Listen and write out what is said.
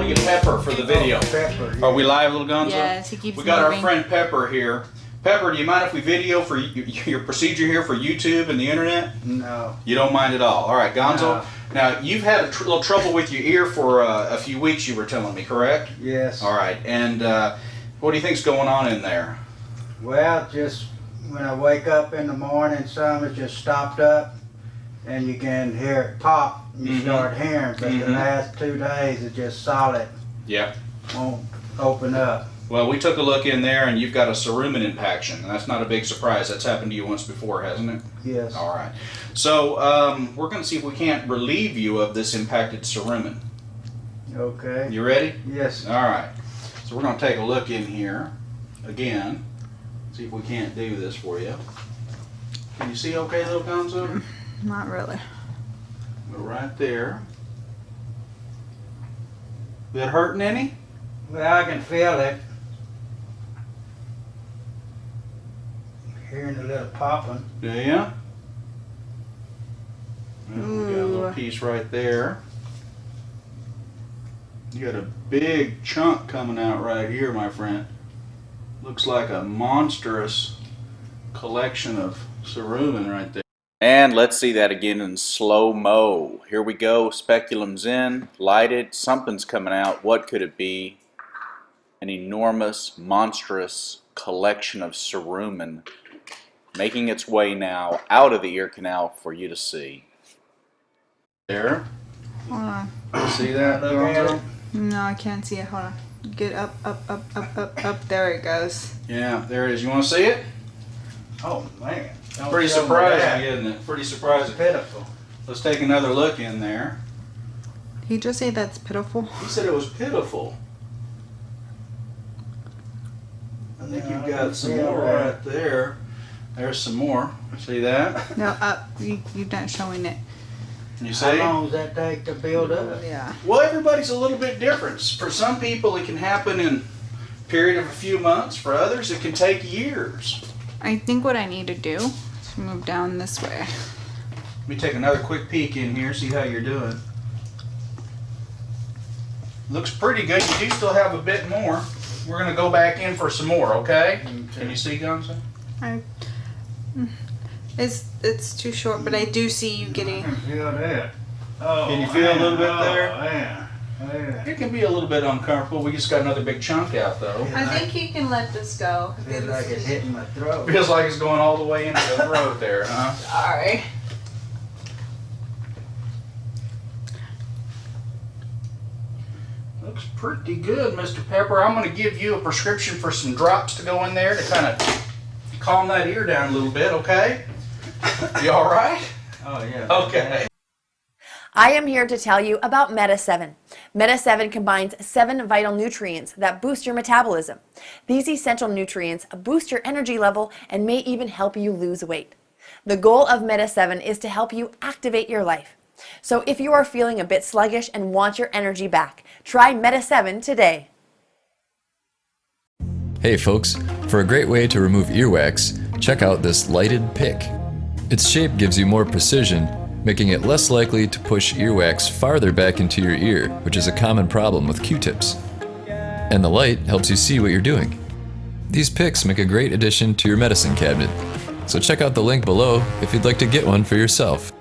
call you Pepper for the video. Pepper. Yeah. Are we live, little Gonzo? Yes, he keeps We got moving. our friend Pepper here. Pepper, do you mind if we video for your procedure here for YouTube and the internet? No. You don't mind at all. All right, Gonzo. No. Now, you've had a little trouble with your ear for a few weeks, you were telling me, correct? Yes. All right, and what do you think's going on in there? Well, just when I wake up in the morning, some is just stopped up, and you can hear it pop. And you start hearing, but the last 2 days it's just solid. Yeah. Won't open up. Well, we took a look in there, and you've got a cerumen impaction, and that's not a big surprise. That's happened to you once before, hasn't it? Yes. All right. So we're going to see if we can't relieve you of this impacted cerumen. Okay. You ready? Yes. All right. So we're going to take a look in here again. See if we can't do this for you. Can you see okay, little Gonzo? Not really. Go right there. That hurting any? Well, I can feel it. Hearing a little popping. Do ya? Well, we got a little Ooh. piece right there. You got a big chunk coming out right here, my friend. Looks like a monstrous collection of cerumen right there. And let's see that again in slow-mo. Here we go, speculum's in, lighted, something's coming out. What could it be? An enormous, monstrous collection of cerumen making its way now out of the ear canal for you to see. There. Hold on. See that, Look at Gonzo? it. No, I can't see it. Hold on. Get up, up, up, up, up, up. There it goes. Yeah, there it is. You want to see it? Oh man. Don't Pretty show me surprising, that. isn't it? Pretty surprising. Pitiful. Let's take another look in there. He just say that's pitiful. He said it was pitiful. I think you've got some more right there. There's some more. See that? No, up. You're not showing it. You How see? long does that take to build up? Yeah. Well, everybody's a little bit different. For some people, it can happen in a period of a few months. For others, it can take years. I think what I need to do is move down this way. Let me take another quick peek in here, see how you're doing. Looks pretty good. You do still have a bit more. We're going to go back in for some more, okay? Can you see, Gonzo? It's too short, but I do see you I getting. can feel that. Oh, Can you feel a little bit man. there? Oh, man. Yeah. It can be a little bit uncomfortable. We just got another big chunk out, though. I think you can let this go. Feels like it's hitting my throat. Feels like it's going all the way into the throat there, huh? Sorry. Looks pretty good, Mr. Pepper. I'm going to give you a prescription for some drops to go in there to kind of calm that ear down a little bit, okay? You all right? Oh yeah. Okay. I am here to tell you about Meta 7. Meta 7 combines 7 vital nutrients that boost your metabolism. These essential nutrients boost your energy level and may even help you lose weight. The goal of Meta 7 is to help you activate your life. So if you are feeling a bit sluggish and want your energy back, try Meta 7 today. Hey folks, for a great way to remove earwax, check out this lighted pick. Its shape gives you more precision, making it less likely to push earwax farther back into your ear, which is a common problem with Q-tips. And the light helps you see what you're doing. These picks make a great addition to your medicine cabinet, so check out the link below if you'd like to get one for yourself.